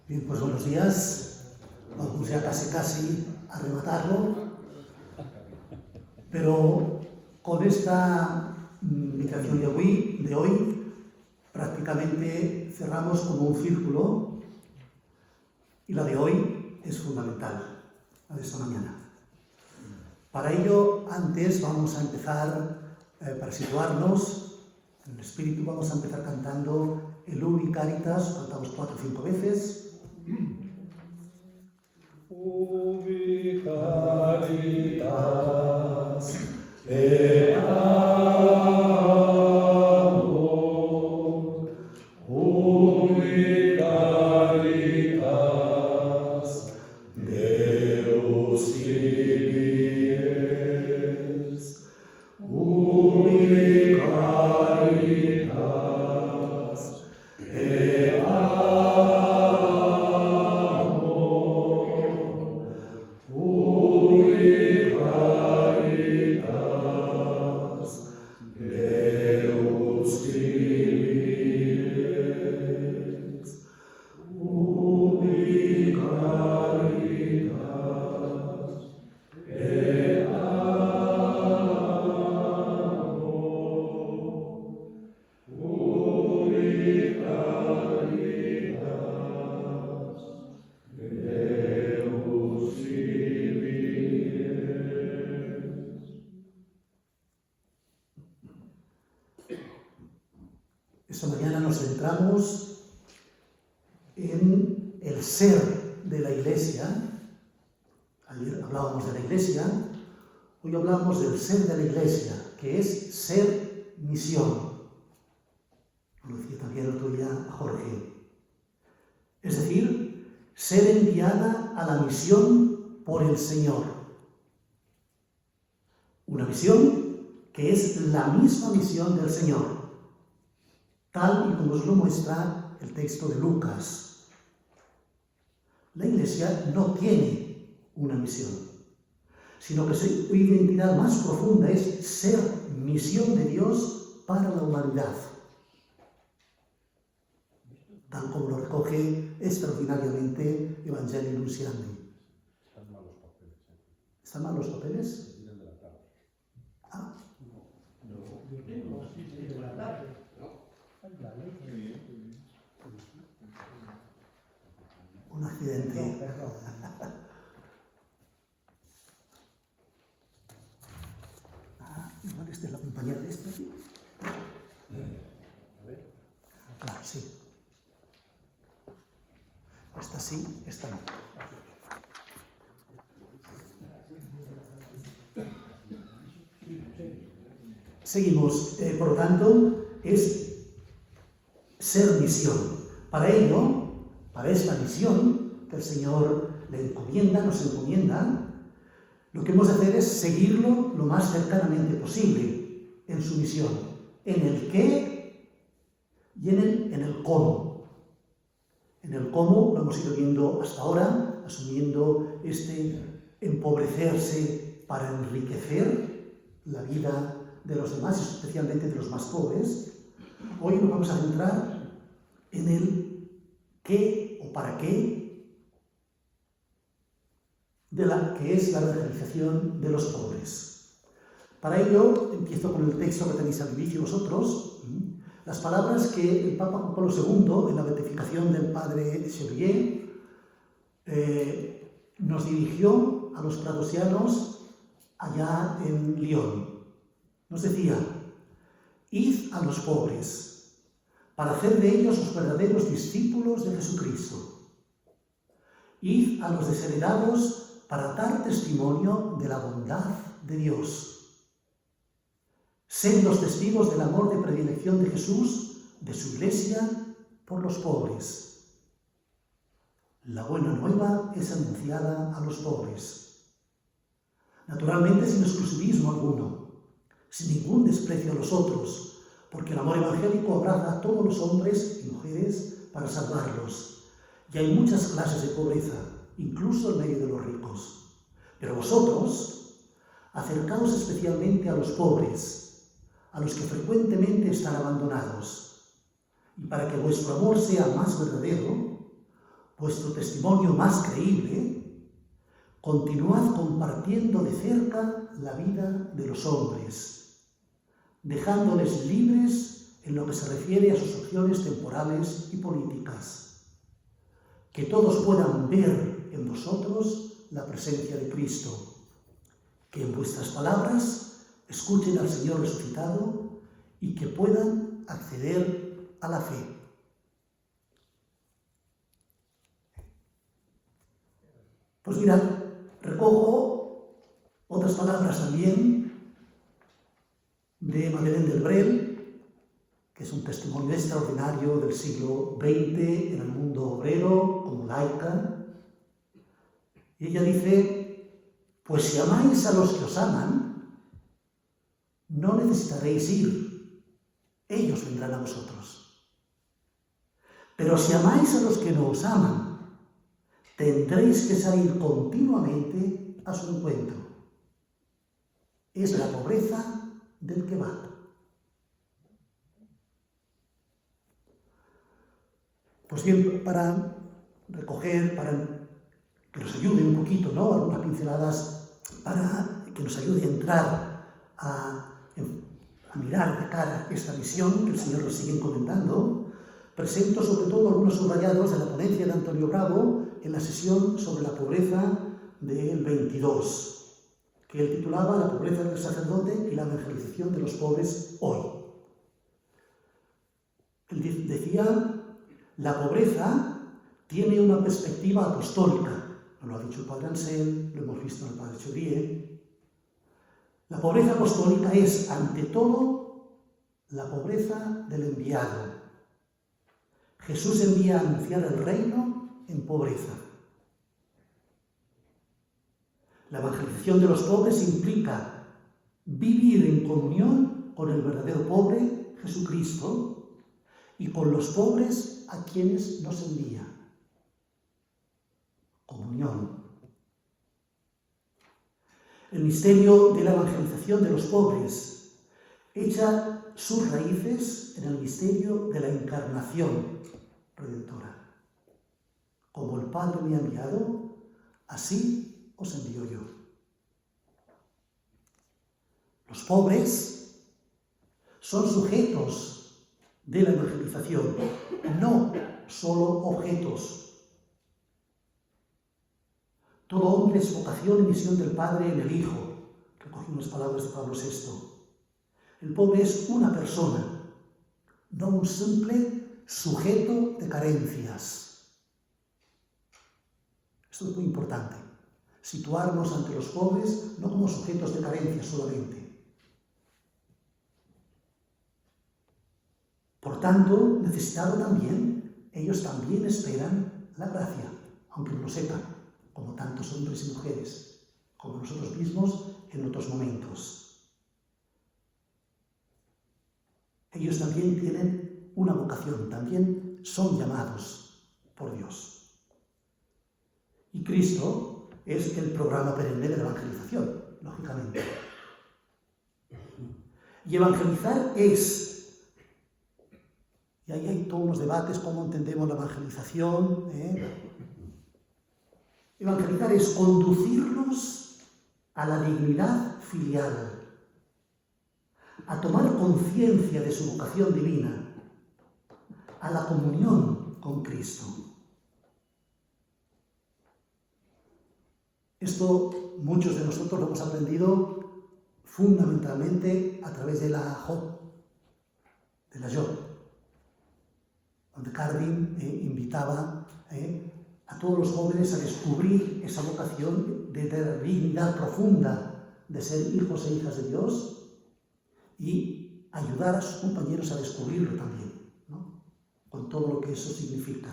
Bien, pues buenos días. Vamos ya casi a rematarlo. Pero con esta meditación de hoy, prácticamente cerramos como un círculo, y la de hoy es fundamental, la de esta mañana. Para ello, antes vamos a empezar, para situarnos en el espíritu, vamos a empezar cantando el Ubi Caritas, cantamos 4 o 5 veces. Ubi Caritas, te amo. Ubi Caritas, Deus Kyries. Ubi Caritas, te amo. Ubi Caritas, Deus Kyries. Ubi Caritas, te amo. Ubi Caritas, Deus Kyries. Esta mañana nos centramos en el ser de la Iglesia. Ayer hablábamos de la Iglesia, hoy hablamos del ser de la Iglesia, que es ser misión. Lo decía también el otro día a Jorge. Es decir, ser enviada a la misión por el Señor. Una misión que es la misma misión del Señor, tal y como nos lo muestra el texto de Lucas. La Iglesia no tiene una misión, sino que su identidad más profunda es ser misión de Dios para la humanidad, tal como lo recoge extraordinariamente Evangelii Nunciandi. Están mal los papeles. ¿Están mal los papeles? Se tiran de la tarde. Ah, Yo tengo de la tarde. un accidente. Perdón. Igual esta es la compañera de este. A ver. Claro, sí. Esta sí, esta no. Seguimos. Por lo tanto, es ser misión. Para ello, para esta misión que el Señor le encomienda, nos encomienda, lo que hemos de hacer es seguirlo lo más cercanamente posible en su misión, en el qué y en el cómo. En el cómo lo hemos ido viendo hasta ahora, asumiendo este empobrecerse para enriquecer la vida de los demás, especialmente de los más pobres. Hoy nos vamos a centrar en el qué o para qué de la que es la evangelización de los pobres. Para ello, empiezo con el texto que tenéis al inicio vosotros, las palabras que el Papa Juan Pablo II, en la beatificación del padre Chevrier, nos dirigió a los pradosianos allá en Lyon. Nos decía: id a los pobres, para hacer de ellos los verdaderos discípulos de Jesucristo. Id a los desheredados, para dar testimonio de la bondad de Dios. Sed los testigos del amor de predilección de Jesús, de su Iglesia, por los pobres. La buena nueva es anunciada a los pobres. Naturalmente sin exclusivismo alguno, sin ningún desprecio a los otros, porque el amor evangélico abraza a todos los hombres y mujeres para salvarlos. Y hay muchas clases de pobreza, incluso en medio de los ricos. Pero vosotros, acercaos especialmente a los pobres, a los que frecuentemente están abandonados. Y para que vuestro amor sea más verdadero, vuestro testimonio más creíble, continuad compartiendo de cerca la vida de los hombres, dejándoles libres en lo que se refiere a sus opciones temporales y políticas. Que todos puedan ver en vosotros la presencia de Cristo. Que en vuestras palabras escuchen al Señor resucitado y que puedan acceder a la fe. Pues mirad, recojo otras palabras también de Madeleine Delbrel, que es un testimonio extraordinario del siglo XX en el mundo obrero, como laica. Y ella dice: pues si amáis a los que os aman, no necesitaréis ir, ellos vendrán a vosotros. Pero si amáis a los que no os aman, tendréis que salir continuamente a su encuentro. Es la pobreza del que va. Pues bien, para recoger, para que nos ayude un poquito, ¿no?, algunas pinceladas, para que nos ayude a entrar a mirar de cara esta visión que el Señor nos sigue comentando, presento sobre todo algunos subrayados de la ponencia de Antonio Bravo en la sesión sobre la pobreza del 22, que él titulaba La pobreza del sacerdote y la evangelización de los pobres hoy. Él decía: la pobreza tiene una perspectiva apostólica. Nos lo ha dicho el Padre Ansel, lo hemos visto en el Padre Chaudier. La pobreza apostólica es, ante todo, la pobreza del enviado. Jesús envía a anunciar el reino en pobreza. La evangelización de los pobres implica vivir en comunión con el verdadero pobre, Jesucristo, y con los pobres a quienes nos envía. Comunión. El misterio de la evangelización de los pobres echa sus raíces en el misterio de la encarnación redentora. Como el Padre me ha enviado, así os envío yo. Los pobres son sujetos de la evangelización, no solo objetos. Todo hombre es vocación y misión del Padre en el Hijo. Recogimos palabras de Pablo VI. El pobre es una persona, no un simple sujeto de carencias. Esto es muy importante. Situarnos ante los pobres no como sujetos de carencias solamente. Por tanto, necesitado también, ellos también esperan la gracia, aunque no lo sepan, como tantos hombres y mujeres, como nosotros mismos en otros momentos. Ellos también tienen una vocación, también son llamados por Dios. Y Cristo es el programa perenne de la evangelización, lógicamente. Y evangelizar es, y ahí hay todos los debates, cómo entendemos la evangelización. Evangelizar es conducirlos a la dignidad filial, a tomar conciencia de su vocación divina, a la comunión con Cristo. Esto muchos de nosotros lo hemos aprendido fundamentalmente a través de la Job, donde Cardin invitaba a todos los jóvenes a descubrir esa vocación de dignidad profunda de ser hijos e hijas de Dios y ayudar a sus compañeros a descubrirlo también, ¿no?, con todo lo que eso significa.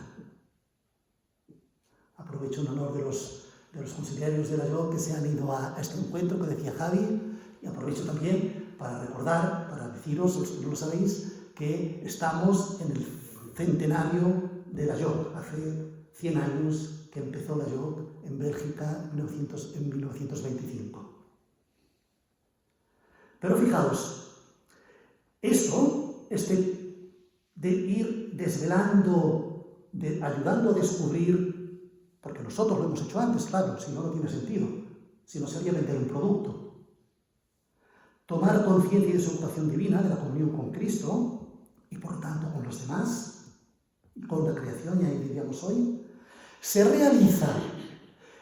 Aprovecho en honor de los conciliarios de la JOC que se han ido a este encuentro que decía Javi, y aprovecho también para recordar, para deciros, los que no lo sabéis, que estamos en el centenario de la JOC, hace 100 años que empezó la JOC en Bélgica en 1925. Pero fijaos, Esto, de ir desvelando, ayudando a descubrir, porque nosotros lo hemos hecho antes, claro, si no, no tiene sentido, si no sería vender un producto. Tomar conciencia de su vocación divina, de la comunión con Cristo, y por lo tanto con los demás, y con la creación, ya diríamos hoy, se realiza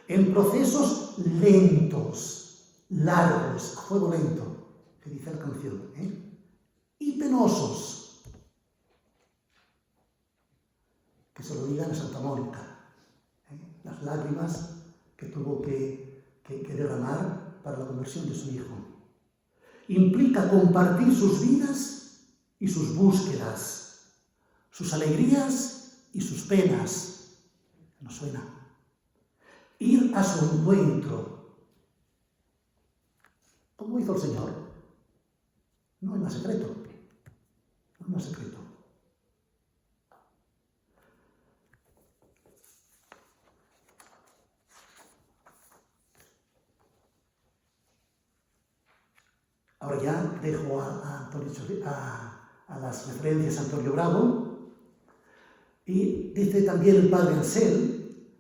en procesos lentos, largos, a fuego lento, que dice la canción, y penosos, que se lo digan a Santa Mónica, las lágrimas que tuvo que derramar para la conversión de su hijo. Implica compartir sus vidas y sus búsquedas, sus alegrías y sus penas. ¿Nos suena? Ir a su encuentro. ¿Cómo hizo el Señor? No hay más secreto. No hay más secreto. Ahora ya dejo a las referencias a Antonio Bravo, y dice también el padre Ansel,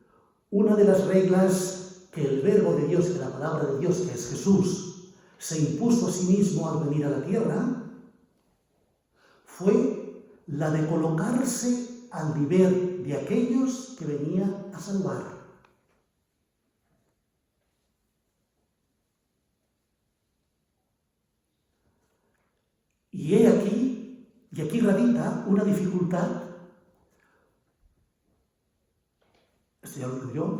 una de las reglas que el verbo de Dios, que la palabra de Dios, que es Jesús, se impuso a sí mismo al venir a la tierra, fue la de colocarse al nivel de aquellos que venía a salvar. Y aquí radica una dificultad, esto ya lo digo yo,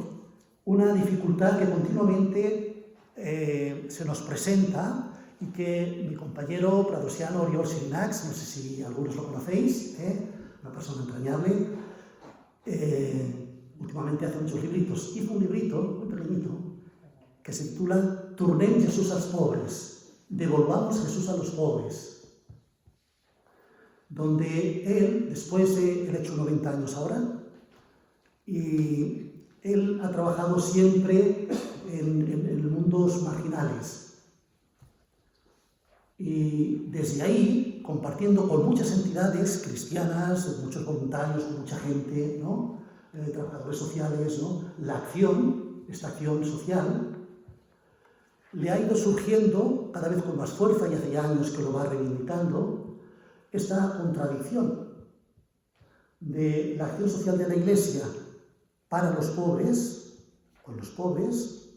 una dificultad que continuamente se nos presenta y que mi compañero pradosiano Oriol Sirinax, no sé si algunos lo conocéis, una persona entrañable, últimamente hace muchos libritos. Hizo un librito muy pequeñito que se titula Tornem Jesús als pobres, devolvamos Jesús a los pobres, donde él, después de, él ha hecho 90 años ahora, y él ha trabajado siempre en mundos marginales. Y desde ahí, compartiendo con muchas entidades cristianas, muchos voluntarios, con mucha gente, ¿no? Trabajadores sociales, ¿no? La acción, esta acción social, le ha ido surgiendo cada vez con más fuerza, y hace ya años que lo va reivindicando, esta contradicción de la acción social de la Iglesia para los pobres, con los pobres,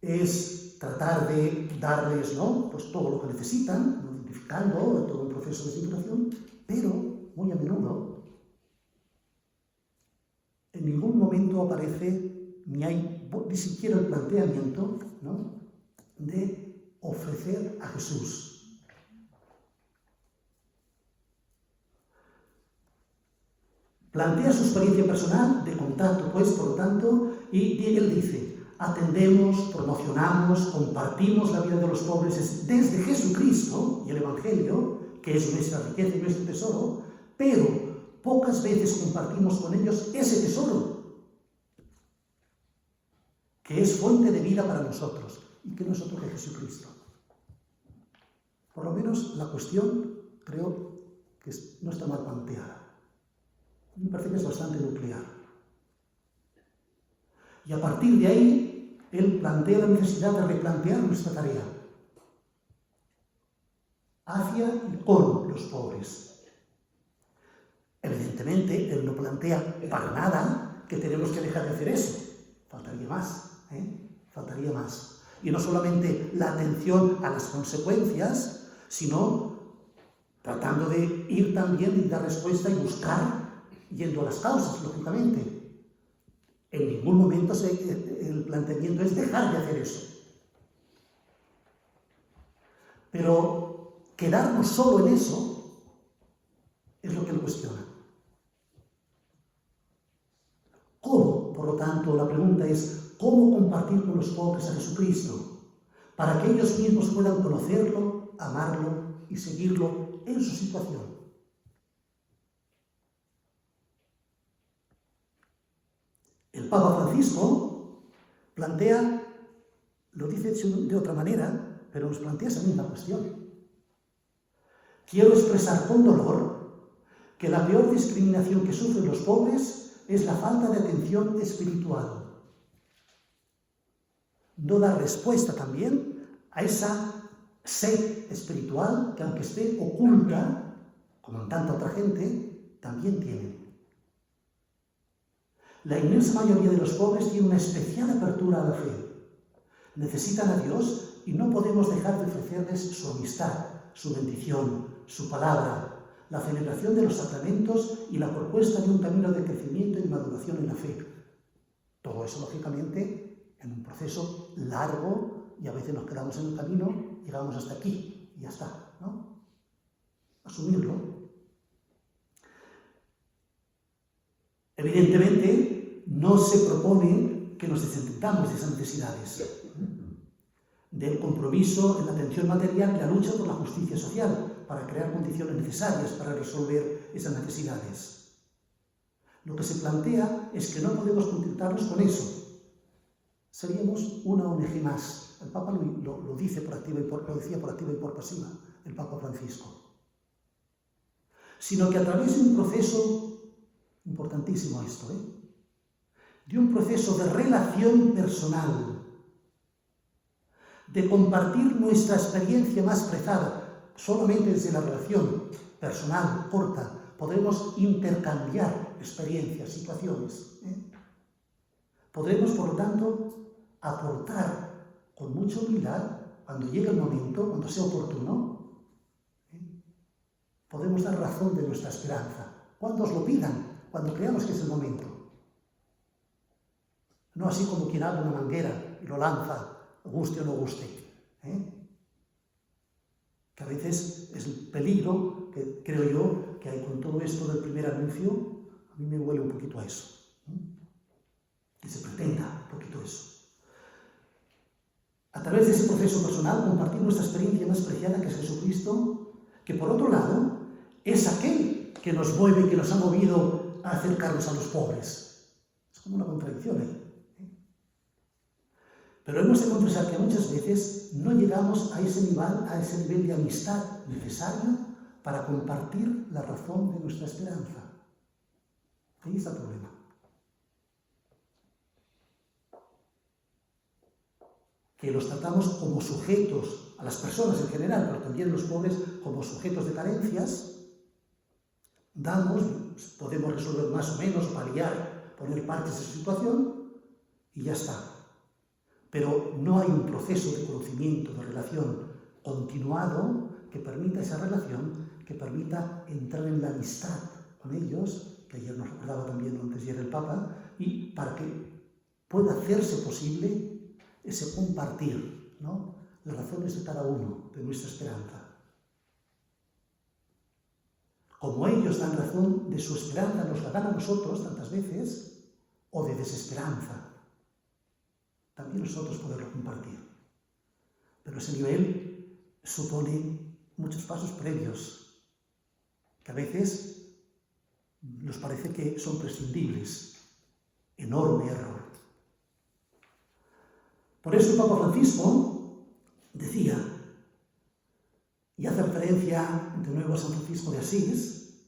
es tratar de darles, ¿no? Pues todo lo que necesitan, identificando todo un proceso de situación, pero muy a menudo en ningún momento aparece ni siquiera el planteamiento, ¿no? De ofrecer a Jesús. Plantea su experiencia personal de contacto, pues, por lo tanto, y él dice, atendemos, promocionamos, compartimos la vida de los pobres desde Jesucristo y el Evangelio, que es nuestra riqueza y nuestro tesoro, pero pocas veces compartimos con ellos ese tesoro, que es fuente de vida para nosotros, y que no es otro que Jesucristo. Por lo menos la cuestión, creo que no está mal planteada. Me parece que es bastante nuclear. Y a partir de ahí, él plantea la necesidad de replantear nuestra tarea hacia y con los pobres. Evidentemente, él no plantea para nada que tenemos que dejar de hacer eso. Faltaría más, faltaría más. Y no solamente la atención a las consecuencias, sino tratando de ir también y dar respuesta y buscar, yendo a las causas, lógicamente. En ningún momento el planteamiento es dejar de hacer eso. Pero quedarnos solo en eso es lo que él cuestiona. ¿Cómo? Por lo tanto, la pregunta es, ¿cómo compartir con los pobres a Jesucristo? Para que ellos mismos puedan conocerlo, amarlo y seguirlo en su situación. El Papa Francisco plantea, lo dice de otra manera, pero nos plantea esa misma cuestión. quiero expresar con dolor que la peor discriminación que sufren los pobres es la falta de atención espiritual. No dar respuesta también a esa sed espiritual que, aunque esté oculta, como en tanta otra gente, también tienen. La inmensa mayoría de los pobres tiene una especial apertura a la fe. Necesitan a Dios y no podemos dejar de ofrecerles su amistad, su bendición, su palabra, la celebración de los sacramentos y la propuesta de un camino de crecimiento y maduración en la fe. Todo eso, lógicamente, en un proceso largo, y a veces nos quedamos en el camino, llegamos hasta aquí y ya está, ¿no? Asumirlo. Evidentemente, no se propone que nos desentendamos de esas necesidades, del compromiso en la atención material y la lucha por la justicia social, para crear condiciones necesarias para resolver esas necesidades. Lo que se plantea es que no podemos contentarnos con eso. Seríamos una ONG más. El Papa lo dice por activa y lo decía por activa y por pasiva, el Papa Francisco. Sino que a través de un proceso, importantísimo esto, de un proceso de relación personal, de compartir nuestra experiencia más prezada, solamente desde la relación personal, corta, podremos intercambiar experiencias, situaciones. Podremos, por lo tanto, aportar con mucha humildad, cuando llegue el momento, cuando sea oportuno, podemos dar razón de nuestra esperanza, cuando os lo pidan, cuando creamos que es el momento. No así como quien abre una manguera y lo lanza, guste o no guste. Que a veces es el peligro que creo yo que hay con todo esto del primer anuncio. A mí me huele un poquito a eso. Que se pretenda un poquito eso. A través de ese proceso personal, compartir nuestra experiencia más preciada, que es Jesucristo, que por otro lado es aquel que nos mueve, que nos ha movido a acercarnos a los pobres. Es como una contradicción ahí. Pero hemos de confesar que muchas veces no llegamos a ese nivel de amistad necesario para compartir la razón de nuestra esperanza. Ahí está el problema. Que los tratamos como sujetos, a las personas en general, pero también los pobres como sujetos de carencias. Damos, podemos resolver más o menos, paliar, poner parches de su situación y ya está. Pero no hay un proceso de conocimiento, de relación continuado que permita esa relación, que permita entrar en la amistad con ellos, que ayer nos recordaba también antes ayer el Papa, y para que pueda hacerse posible ese compartir, ¿no?, las razones de cada uno, de nuestra esperanza. Como ellos dan razón de su esperanza, nos la dan a nosotros tantas veces, o de desesperanza. También nosotros poderlo compartir. Pero ese nivel supone muchos pasos previos, que a veces nos parece que son prescindibles. Enorme error. Por eso el Papa Francisco decía, y hace referencia de nuevo a San Francisco de Asís,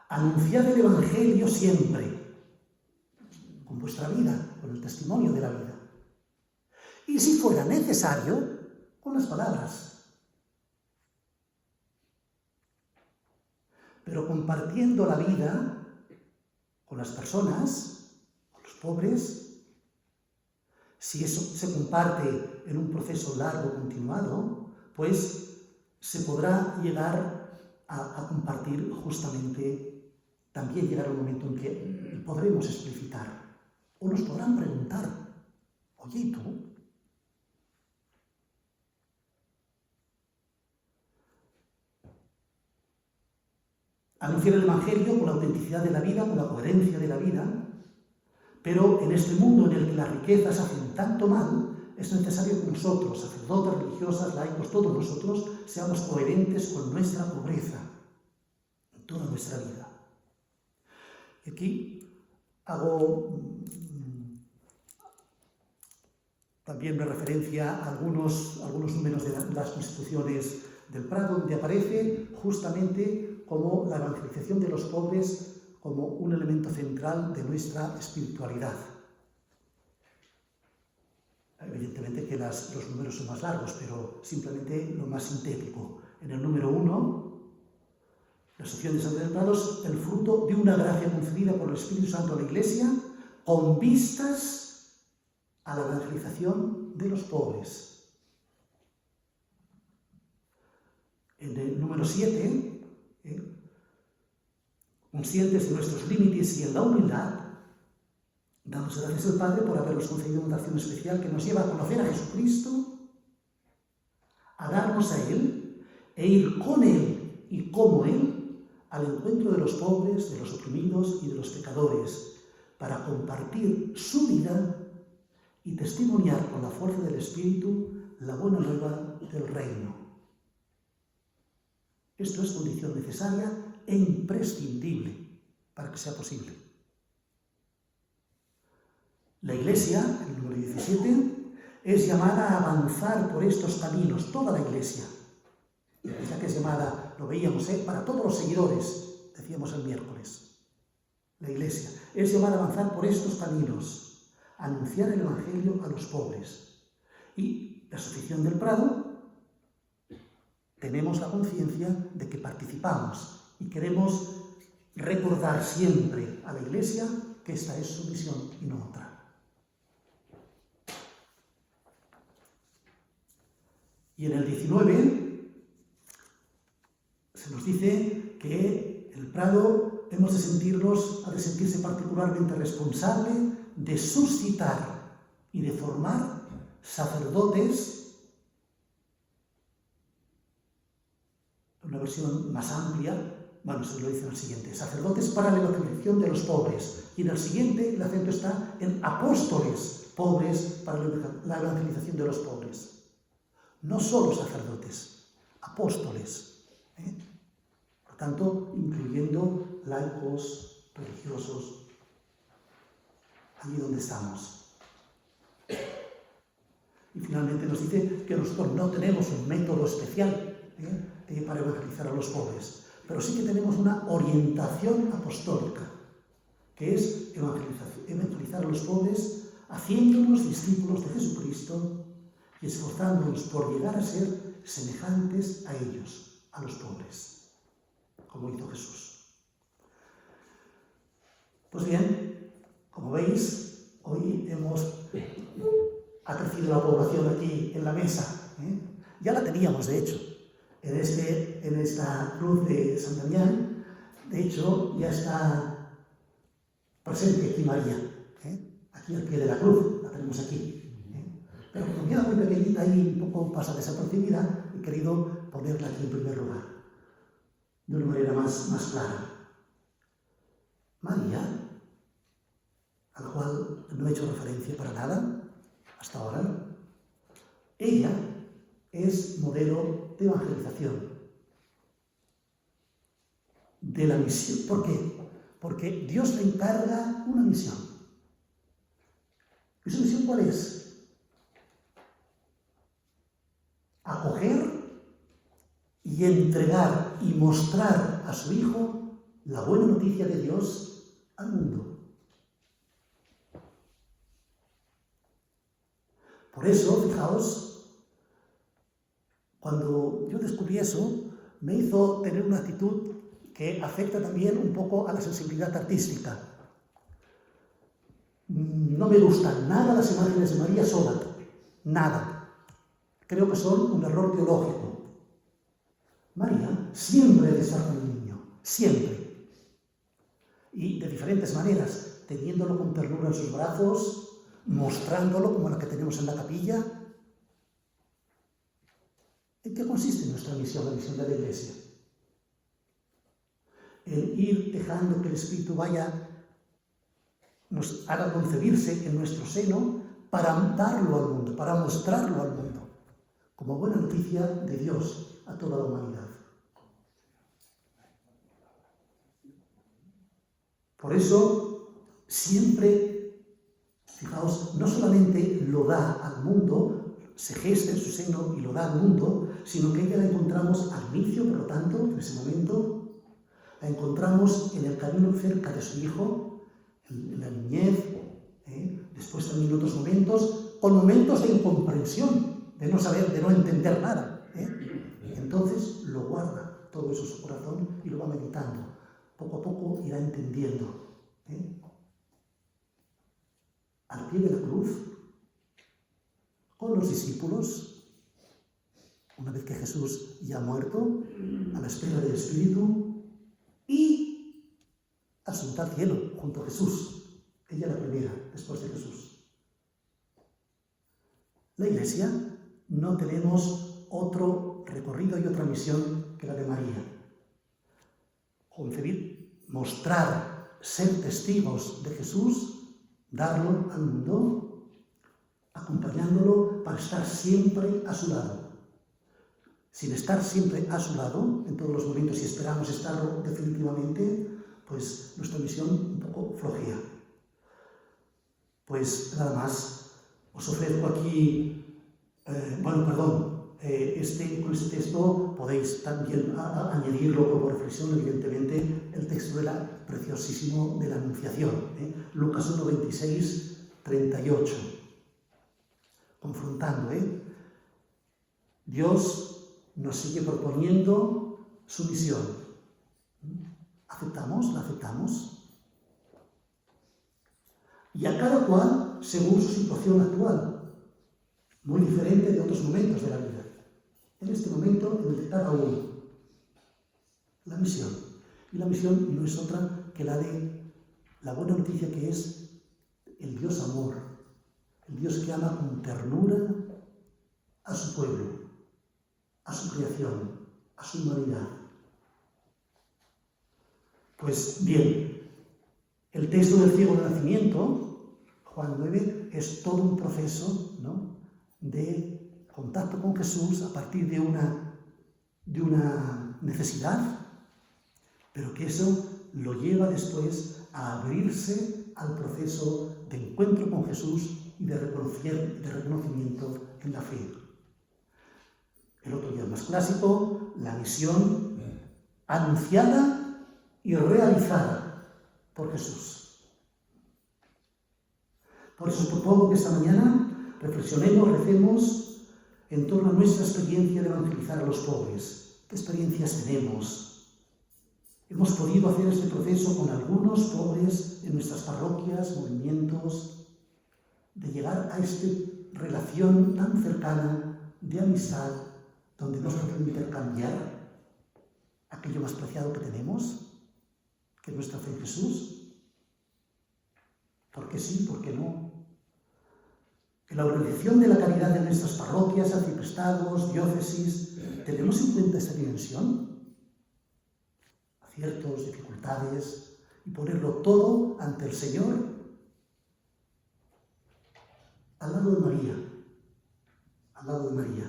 anunciad el Evangelio siempre, con vuestra vida, con el testimonio de la vida. Y si fuera necesario, con las palabras. Pero compartiendo la vida con las personas, con los pobres, si eso se comparte en un proceso largo, continuado, pues se podrá llegar a compartir justamente, también llegará un momento en que podremos explicitar, o nos podrán preguntar, oye, ¿y tú? Anunciar el Evangelio con la autenticidad de la vida, con la coherencia de la vida, pero en este mundo en el que las riquezas hacen tanto mal, es necesario que nosotros, sacerdotes, religiosas, laicos, todos nosotros, seamos coherentes con nuestra pobreza en toda nuestra vida. Aquí hago también una referencia a algunos números de las constituciones del Prado, donde aparece justamente como la evangelización de los pobres como un elemento central de nuestra espiritualidad. Evidentemente que los números son más largos, pero simplemente lo más sintético. En el número 1, la asociación de San Pedro del Prado es el fruto de una gracia concedida por el Espíritu Santo a la Iglesia con vistas a la evangelización de los pobres. En el número 7, conscientes de nuestros límites y en la humildad, damos gracias al Padre por habernos concedido una oración especial que nos lleva a conocer a Jesucristo, a darnos a Él e ir con Él y como Él al encuentro de los pobres, de los oprimidos y de los pecadores, para compartir su vida y testimoniar con la fuerza del Espíritu la buena nueva del reino. Esto es condición necesaria e imprescindible para que sea posible. La Iglesia, el número 17, es llamada a avanzar por estos caminos, toda la Iglesia. Ya que es llamada, lo veíamos, para todos los seguidores, decíamos el miércoles. La Iglesia es llamada a avanzar por estos caminos, a anunciar el Evangelio a los pobres. Y la Asociación del Prado, tenemos la conciencia de que participamos y queremos recordar siempre a la Iglesia que esta es su misión y no otra. Y en el 19 se nos dice que el Prado ha de sentirse particularmente responsable de suscitar y de formar sacerdotes, una versión más amplia, bueno, se lo dice en el siguiente, sacerdotes para la evangelización de los pobres. Y en el siguiente el acento está en apóstoles pobres para la evangelización de los pobres. No solo sacerdotes, apóstoles. Por tanto, incluyendo laicos, religiosos, allí donde estamos. Y finalmente nos dice que nosotros no tenemos un método especial para evangelizar a los pobres, pero sí que tenemos una orientación apostólica, que es evangelizar a los pobres haciéndonos discípulos de Jesucristo y esforzándonos por llegar a ser semejantes a ellos, a los pobres, como hizo Jesús. Pues bien, como veis, hoy ha crecido la población aquí en la mesa. Ya la teníamos, de hecho, en esta cruz de San Damián. De hecho, ya está presente aquí María, aquí al pie de la cruz, la tenemos aquí. Pero como queda muy pequeñita y un poco pasa desapercibida, he querido ponerla aquí en primer lugar, de una manera más clara. María, a la cual no he hecho referencia para nada hasta ahora, ella es modelo de evangelización, de la misión. ¿Por qué? Porque Dios le encarga una misión. ¿Y su misión cuál es? Acoger y entregar y mostrar a su Hijo la buena noticia de Dios al mundo. Por eso, fijaos, cuando yo descubrí eso, me hizo tener una actitud que afecta también un poco a la sensibilidad artística. No me gustan nada las imágenes de María sola, nada. Creo que son un error teológico. María siempre debe estar con el niño, siempre. Y de diferentes maneras, teniéndolo con ternura en sus brazos, mostrándolo como la que tenemos en la capilla. ¿En qué consiste nuestra misión, la misión de la Iglesia? El ir dejando que el Espíritu nos haga concebirse en nuestro seno para darlo al mundo, para mostrarlo al mundo, como buena noticia de Dios a toda la humanidad. Por eso, siempre, fijaos, no solamente lo da al mundo, se gesta en su seno y lo da al mundo, sino que ella la encontramos al inicio, por lo tanto, en ese momento, la encontramos en el camino cerca de su hijo, en la niñez, después también en otros momentos, con momentos de incomprensión, de no saber, de no entender nada. Entonces lo guarda todo eso en su corazón y lo va meditando. Poco a poco irá entendiendo. Al pie de la cruz, con los discípulos, una vez que Jesús ya ha muerto, a la espera del Espíritu, y asunta al cielo junto a Jesús. Ella la primera, después de Jesús. La Iglesia no tenemos otro recorrido y otra misión que la de María. Concebir, mostrar, ser testigos de Jesús, darlo al mundo, acompañándolo para estar siempre a su lado. Sin estar siempre a su lado, en todos los momentos, y esperamos estarlo definitivamente, pues nuestra misión un poco flojea. Pues nada más, os ofrezco aquí, con este texto podéis también añadirlo como reflexión, evidentemente, el texto preciosísimo de la Anunciación, Lucas 1, 26, 38, confrontando, Dios nos sigue proponiendo su misión. ¿Aceptamos? ¿La aceptamos? Y a cada cual según su situación actual, muy diferente de otros momentos de la vida. En este momento, en el de cada uno, la misión. Y la misión no es otra que la de la buena noticia que es el Dios amor, el Dios que ama con ternura a su pueblo, a su creación, a su humanidad. Pues bien, el texto del ciego de nacimiento, Juan 9, es todo un proceso, ¿no?, de contacto con Jesús a partir de una necesidad, pero que eso lo lleva después a abrirse al proceso de encuentro con Jesús y de reconocimiento en la fe. El otro día más clásico, la misión anunciada y realizada por Jesús. Por eso os propongo que esta mañana reflexionemos, recemos en torno a nuestra experiencia de evangelizar a los pobres. ¿Qué experiencias tenemos? Hemos podido hacer este proceso con algunos pobres en nuestras parroquias, movimientos, de llegar a esta relación tan cercana de amistad, donde nos podemos intercambiar aquello más preciado que tenemos, que es nuestra fe en Jesús. ¿Por qué sí? ¿Por qué no? En la organización de la caridad en nuestras parroquias, arciprestados, diócesis, ¿tenemos en cuenta esta dimensión? Aciertos, dificultades, y ponerlo todo ante el Señor, al lado de María,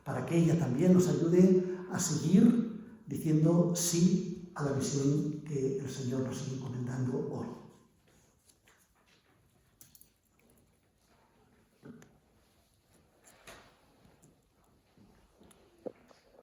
para que ella también nos ayude a seguir diciendo sí a la misión que el Señor nos sigue encomendando hoy.